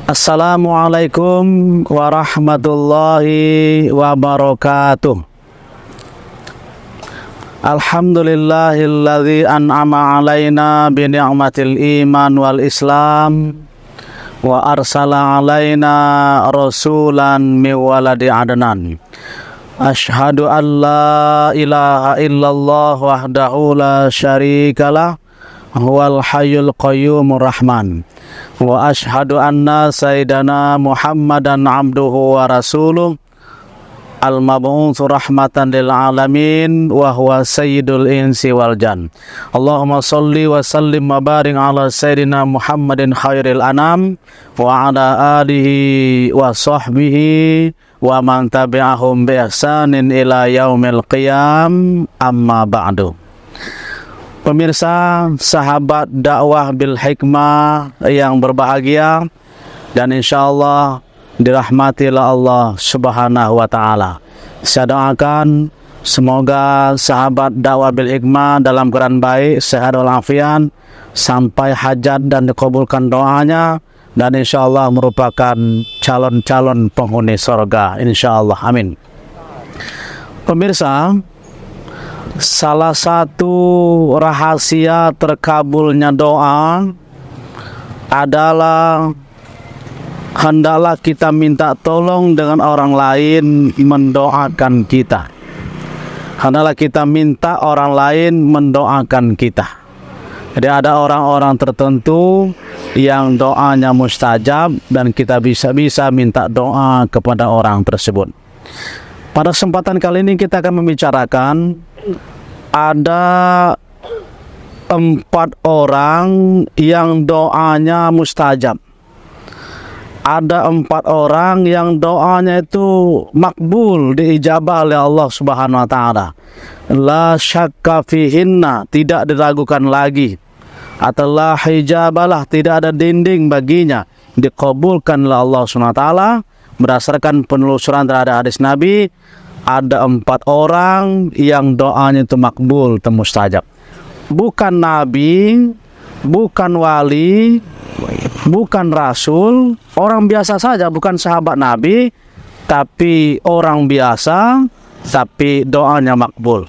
Assalamualaikum warahmatullahi wabarakatuh. Alhamdulillahilladzi an'ama alaina bi ni'matil iman wal islam wa arsala alaina rasulan min waladi adnan. Asyhadu an la ilaha illallah wahdahu la syarikalah huwal hayyul qayyumur rahman. Wa ashhadu anna sayyidana Muhammadan abduhu wa rasuluh al-mab'utsu rahmatan lil alamin wa huwa sayyidul insi wal jan. Allahumma shalli wa sallim wa barik ala sayyidina Muhammadin khairil anam wa ala alihi wa sahbihi wa man tabi'ahum bi ihsanin ila yaumil qiyam, amma ba'du. Pemirsa, sahabat dakwah bil hikmah yang berbahagia dan insyaallah dirahmatilah Allah Subhanahu wa taala. Saya doakan semoga sahabat dakwah bil hikmah dalam keadaan baik, sehat walafiat sampai hajat dan dikabulkan doanya, dan insyaallah merupakan calon-calon penghuni surga insyaallah, amin. Pemirsa, salah satu rahasia terkabulnya doa adalah hendaklah kita minta tolong dengan orang lain mendoakan kita. Hendaklah kita minta orang lain mendoakan kita. Jadi ada orang-orang tertentu yang doanya mustajab dan kita bisa minta doa kepada orang tersebut. Pada kesempatan kali ini kita akan membicarakan ada 4 orang yang doanya mustajab. Ada 4 orang yang doanya itu makbul, diijabah oleh Allah Subhanahu wa taala. La syakka fihinna, tidak diragukan lagi. Atau la hijabalah, tidak ada dinding baginya, dikabulkan oleh Allah Subhanahu wa taala. Berdasarkan penelusuran terhadap hadis Nabi, ada 4 orang yang doanya itu makbul, mustajab. Bukan nabi, bukan wali, bukan rasul, orang biasa saja, bukan sahabat nabi, tapi orang biasa, tapi doanya makbul.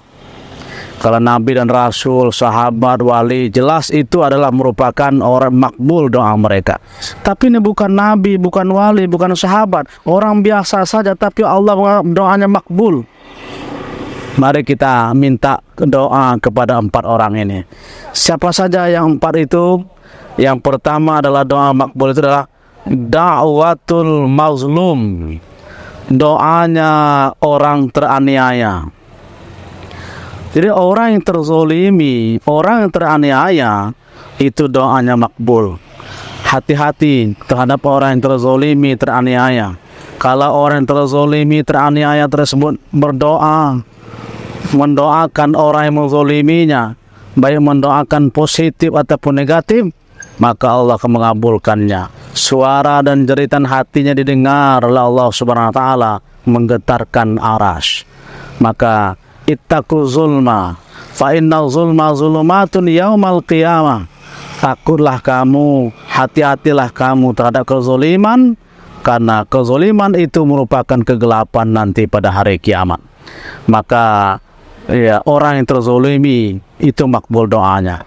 Kalau nabi dan rasul, sahabat, wali, jelas itu adalah merupakan orang makbul doa mereka. Tapi ini bukan nabi, bukan wali, bukan sahabat, orang biasa saja, tapi Allah doanya makbul. Mari kita minta doa kepada 4 orang ini. Siapa saja yang 4 itu? Yang pertama adalah doa makbul itu adalah da'watul mazlum, doanya orang teraniaya. Jadi orang yang terzolimi, orang yang teraniaya, itu doanya makbul. Hati-hati terhadap orang yang terzolimi, teraniaya. Kalau orang yang terzolimi, teraniaya tersebut berdoa, mendoakan orang yang menzoliminya, baik mendoakan positif ataupun negatif, maka Allah akan mengabulkannya. Suara dan jeritan hatinya didengar oleh Allah Subhanahu wa taala, menggetarkan arasy. Maka ittaqu zulma fa inna zulma zulumatun yaumal qiyamah. Takutlah kamu, hati-hatilah kamu terhadap kezoliman, karena kezoliman itu merupakan kegelapan nanti pada hari kiamat. Maka ya, orang yang terzolimi itu makbul doanya.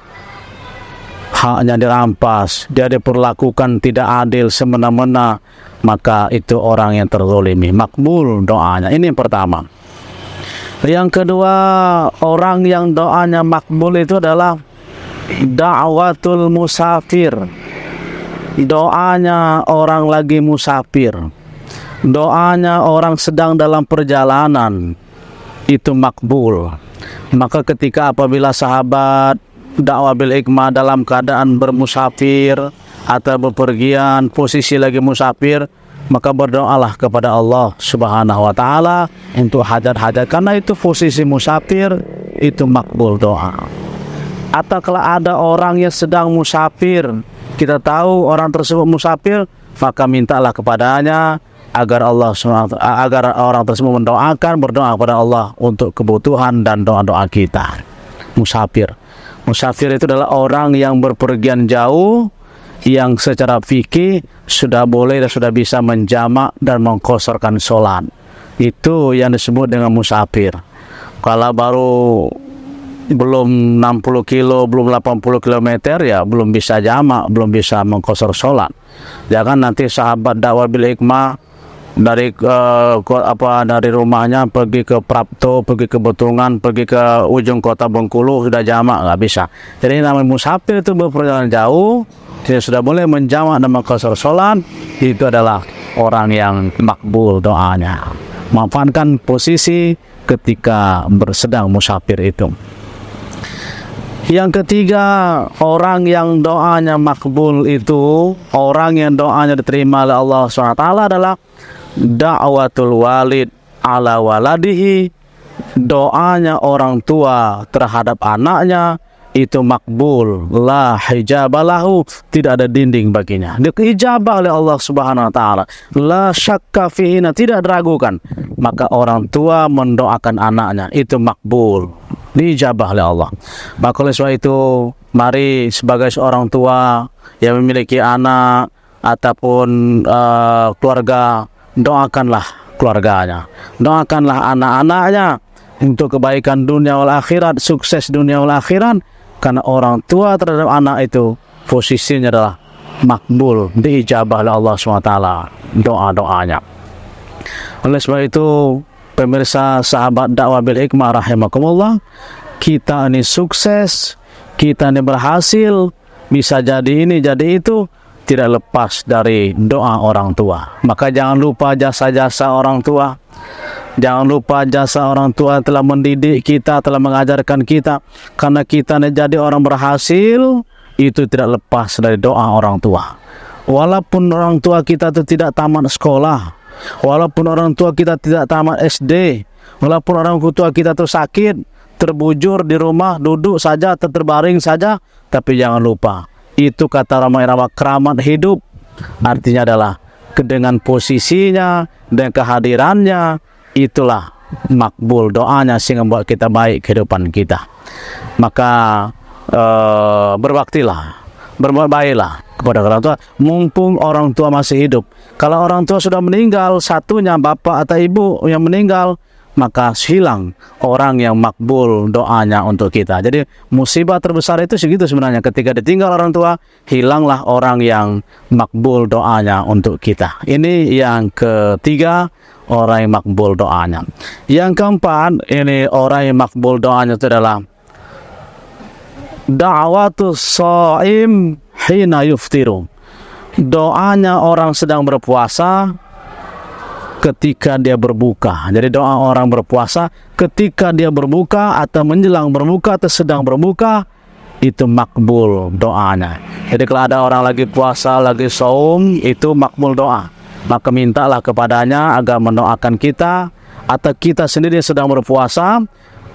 Haknya dirampas, dia diperlakukan tidak adil, semena-mena, maka itu orang yang terzolimi, makbul doanya. Ini yang pertama. Yang kedua, orang yang doanya makbul itu adalah da'watul musafir, doanya orang lagi musafir, doanya orang sedang dalam perjalanan, itu makbul. Maka ketika apabila sahabat dakwah bil hikmah dalam keadaan bermusafir atau bepergian, posisi lagi musafir, maka berdoalah kepada Allah Subhanahu wa taala untuk hajat-hajat, karena itu posisi musafir, itu makbul doa. Atau kalau ada orang yang sedang musafir, kita tahu orang tersebut musafir, maka mintalah kepadanya agar orang tersebut berdoa kepada Allah untuk kebutuhan dan doa-doa kita. Musafir itu adalah orang yang berpergian jauh, yang secara fikih sudah boleh dan sudah bisa menjamak dan mengqasarkan sholat. Itu yang disebut dengan musafir. Kalau baru belum 60 kilo, belum 80 kilometer, ya belum bisa jamak, belum bisa mengqasar sholat. Jangan nanti sahabat dakwah bil hikmah dari dari rumahnya pergi ke Prapto, pergi ke Betungan, pergi ke ujung kota Bengkulu sudah jamak, nggak bisa. Jadi namanya musafir itu berperjalanan jauh, dia sudah boleh menjamak dan mengqasar sholat. Itu adalah orang yang makbul doanya. Manfaatkan posisi ketika sedang musafir itu. Yang ketiga, orang yang doanya makbul itu, orang yang doanya diterima oleh Allah SWT adalah da'watul walid ala waladihi. Doanya orang tua terhadap anaknya itu makbul, la hijabalahu, tidak ada dinding baginya, diijabah oleh Allah Subhanahu wa taala, la syakka fihi, tidak diragukan. Maka orang tua mendoakan anaknya itu makbul, diijabah oleh Allah. Maka oleh sebab itu, mari sebagai seorang tua yang memiliki anak ataupun keluarga, doakanlah keluarganya, doakanlah anak-anaknya untuk kebaikan dunia wal akhirat, sukses dunia wal akhirat. Karena orang tua terhadap anak itu posisinya adalah makbul, diijabah oleh Allah SWT doa-doanya. Oleh sebab itu, pemirsa sahabat dakwah bil hikmah rahimakumullah, kita ini sukses, kita ini berhasil, bisa jadi ini jadi itu, tidak lepas dari doa orang tua. Maka jangan lupa jasa-jasa orang tua. Jangan lupa jasa orang tua telah mendidik kita, telah mengajarkan kita. Karena kita jadi orang berhasil, itu tidak lepas dari doa orang tua. Walaupun orang tua kita itu tidak tamat sekolah, walaupun orang tua kita tidak tamat SD, walaupun orang tua kita itu sakit, terbujur di rumah, duduk saja, terbaring saja, tapi jangan lupa, itu kata ramai-ramai keramat hidup. Artinya adalah dengan posisinya dan kehadirannya, itulah makbul doanya sehingga membuat kita baik kehidupan kita. Maka berbaktilah, berbuat baiklah kepada orang tua mumpung orang tua masih hidup. Kalau orang tua sudah meninggal, satunya bapak atau ibu yang meninggal, maka hilang orang yang makbul doanya untuk kita. Jadi musibah terbesar itu segitu sebenarnya, ketika ditinggal orang tua, hilanglah orang yang makbul doanya untuk kita. Ini yang ketiga, orang yang makbul doanya. Yang keempat, ini orang yang makbul doanya itu adalah da'watus shaim hina yuftiru. Doanya orang sedang berpuasa ketika dia berbuka. Jadi doa orang berpuasa ketika dia berbuka atau menjelang berbuka atau sedang berbuka, itu makbul doanya. Jadi kalau ada orang lagi puasa, lagi saum, itu makbul doa. Maka mintalah kepadanya agar mendoakan kita, atau kita sendiri sedang berpuasa,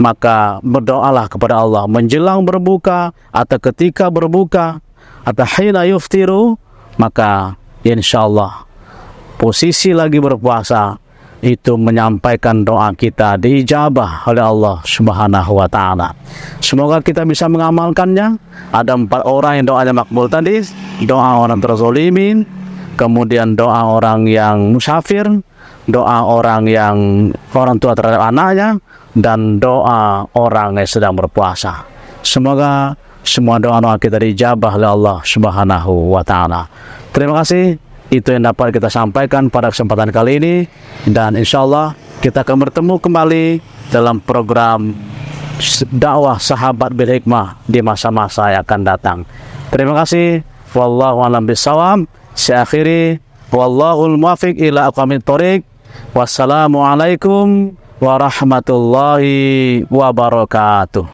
maka berdoalah kepada Allah menjelang berbuka atau ketika berbuka atau hina yuftiru, maka insyaallah posisi lagi berpuasa itu menyampaikan doa kita diijabah oleh Allah Subhanahu wa taala. Semoga kita bisa mengamalkannya. Ada 4 orang yang doanya makbul tadi: doa orang terzolimin, kemudian doa orang yang musafir, doa orang tua terhadap anaknya, dan doa orang yang sedang berpuasa. Semoga semua doa-doa kita dijabah oleh Allah Subhanahu wa taala. Terima kasih. Itu yang dapat kita sampaikan pada kesempatan kali ini, dan insya Allah kita akan bertemu kembali dalam program dakwah sahabat bil hikmah di masa-masa yang akan datang. Terima kasih. Wallahu a'lam bishawab. Saya akhiri, wallahul muwaffiq ila aqwamit thoriq. Wassalamualaikum warahmatullahi wabarakatuh.